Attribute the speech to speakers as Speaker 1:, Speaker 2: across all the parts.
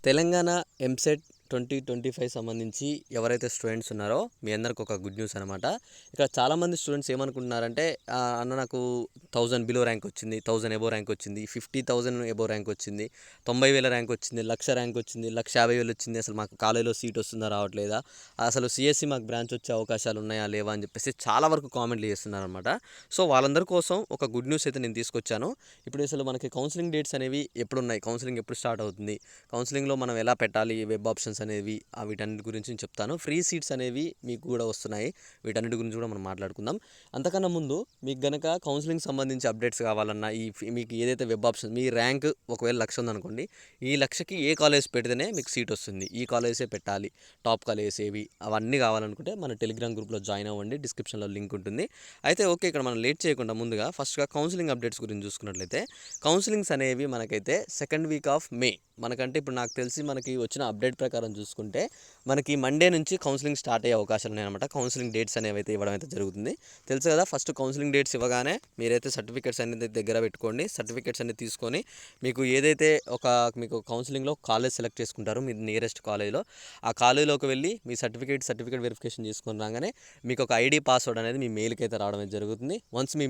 Speaker 1: తెలంగాణ ఎంసెట్ 2025 సంబంధించి ఎవరైతే స్టూడెంట్స్ ఉన్నారో మీ అందరికి ఒక గుడ్ న్యూస్ అనమాట. ఇక్కడ చాలామంది స్టూడెంట్స్ ఏమనుకుంటున్నారంటే అన్న నాకు 1000 బిలో ర్యాంక్ వచ్చింది, 1000 ఎబో ర్యాంక్ వచ్చింది, 50,000 ఎబో ర్యాంక్ వచ్చింది, 90,000 ర్యాంక్ వచ్చింది, 1,00,000 ర్యాంక్ వచ్చింది, 1,50,000 వచ్చింది, అసలు మాకు కాలేజీలో సీట్ వస్తుందా రావట్లేదా, అసలు సిఎస్సి మాకు బ్రాంచ్ వచ్చే అవకాశాలు ఉన్నాయా లేవా అని చెప్పేసి చాలా వరకు కామెంట్లు చేస్తున్నారు అనమాట. సో వాళ్ళందరి కోసం ఒక గుడ్ న్యూస్ అయితే నేను తీసుకొచ్చాను. ఇప్పుడు అసలు మనకి కౌన్సిలింగ్ డేట్స్ అనేవి ఎప్పుడు ఉన్నాయి, కౌన్సిలింగ్ ఎప్పుడు స్టార్ట్ అవుతుంది, కౌన్సిలింగ్లో మనం ఎలా పెట్టాలి, వెబ్ ఆప్షన్స్ అనేవి వీటన్నిటి గురించి నేను చెప్తాను. ఫ్రీ సీట్స్ అనేవి మీకు కూడా వస్తున్నాయి, వీటన్నిటి గురించి కూడా మనం మాట్లాడుకుందాం. అంతకన్నా ముందు మీకు గనక కౌన్సిలింగ్ సంబంధించి అప్డేట్స్ కావాలన్నా మీకు ఏదైతే వెబ్ ఆప్షన్ మీ ర్యాంక్ ఒకవేళ 1,00,000 ఉందనుకోండి, ఈ 1,00,000కి ఏ కాలేజ్ పెడితేనే మీకు సీట్ వస్తుంది, ఈ కాలేజే పెట్టాలి, టాప్ కాలేజెస్ ఏవి అవన్నీ కావాలనుకుంటే మన టెలిగ్రామ్ గ్రూప్లో జాయిన్ అవ్వండి, డిస్క్రిప్షన్లో లింక్ ఉంటుంది. అయితే ఓకే, ఇక్కడ మనం లేట్ చేయకుండా ముందుగా ఫస్ట్గా కౌన్సిలింగ్ అప్డేట్స్ గురించి చూసుకున్నట్లయితే కౌన్సిలింగ్స్ అనేవి మనకైతే సెకండ్ వీక్ ఆఫ్ మే, మనకంటే ఇప్పుడు నాకు తెలిసి మనకి వచ్చిన అప్డేట్ ప్రకారం చూసుకుంటే మనకి మండే నుంచి కౌన్సిలింగ్ స్టార్ట్ అయ్యే అవకాశాలు ఉన్నాయన్నమాట. కౌన్సిలింగ్ డేట్స్ అనేవి అయితే ఇవ్వడం అయితే జరుగుతుంది. తెలుసు కదా, ఫస్ట్ కౌన్సిలింగ్ డేట్స్ ఇవ్వగానే మీరైతే సర్టిఫికేట్స్ అనేది దగ్గర పెట్టుకోండి. సర్టిఫికేట్స్ అనేది తీసుకొని మీకు ఏదైతే మీకు కౌన్సిలింగ్లో కాలేజ్ సెలెక్ట్ చేసుకుంటారో మీ నియరెస్ట్ కాలేజ్లో, ఆ కాలేజీలోకి వెళ్ళి మీ సర్టిఫికేట్ వెరిఫికేషన్ చేసుకొని రాగానే మీకు ఒక ఐడి పాస్వర్డ్ అనేది మీ మెయిల్కి అయితే రావడం అయితే జరుగుతుంది. వన్స్ మీ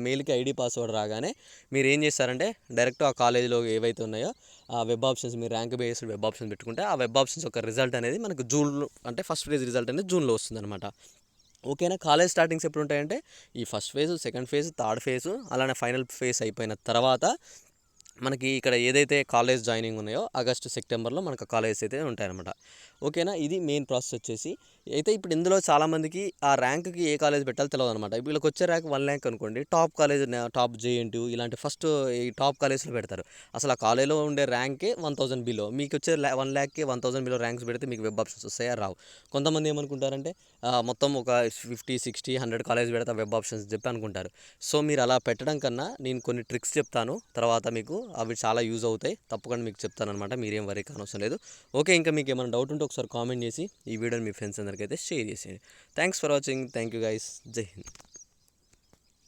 Speaker 1: మెయిల్కి ఐడి పాస్వర్డ్ రాగానే మీరు ఏం చేస్తారంటే డైరెక్ట్ ఆ కాలేజీలో ఏవైతే ఉన్నాయో ఆ వెబ్ ఆప్షన్స్, మీరు ర్యాంక్ బేస్డ్ వెబ్ ఆప్షన్స్ పెట్టుకుంటే ఆ వెబ్ ఆప్షన్స్ యొక్క రిజల్ట్ అనేది మనకు జూన్లో, అంటే ఫస్ట్ ఫేజ్ రిజల్ట్ అనేది జూన్లో వస్తుందన్నమాట. ఓకేనా. కాలేజ్ స్టార్టింగ్స్ ఎప్పుడు ఉంటాయంటే ఈ first phase, second phase, third phase, అలానే ఫైనల్ ఫేజ్ అయిపోయిన తర్వాత మనకి ఇక్కడ ఏదైతే కాలేజ్ జాయినింగ్ ఉన్నాయో ఆగస్టు సెప్టెంబర్లో మనకు కాలేజెస్ అయితే ఉంటాయన్నమాట. ఓకేనా. ఇది మెయిన్ ప్రాసెస్ వచ్చేసి. అయితే ఇప్పుడు ఇందులో చాలామందికి ఆ ర్యాంక్కి ఏ కాలేజ్ పెట్టాలో తెలియదు అనమాట. వీళ్ళకి వచ్చే ర్యాంక్ 1 ల్యాంక్ అనుకోండి, టాప్ కాలేజ్, టాప్ జేఎన్టీయూ ఇలాంటి ఫస్ట్ ఈ టాప్ కాలేజ్లో పెడతారు. అసలు ఆ కాలేజ్లో ఉండే ర్యాంకే 1,000 బిలో, మీకు వచ్చే 1 ల్యాక్కి 1,000 బిలో ర్యాంక్స్ పెడితే మీకు వెబ్ ఆప్షన్స్ వస్తాయా రావు. కొంతమంది ఏమనుకుంటారంటే మొత్తం ఒక 50, 60, 100 కాలేజ్ పెడతా వెబ్ ఆప్షన్స్ చెప్పి అనుకుంటారు. సో మీరు అలా పెట్టడం కన్నా నేను కొన్ని ట్రిక్స్ చెప్తాను, తర్వాత మీకు అవి చాలా యూజ్ అవుతాయి, తప్పకుండా మీకు చెప్తాను అనమాట. మీరేం వరీ కానవసరం లేదు. ఓకే, ఇంకా మీకు ఏమైనా డౌట్ ఉంటే ఒకసారి కామెంట్ చేసి ఈ వీడియోని మీ ఫ్రెండ్స్ అందరికీ అయితే షేర్ చేసేయండి. Thanks for watching. Thank you guys. జై హింద్.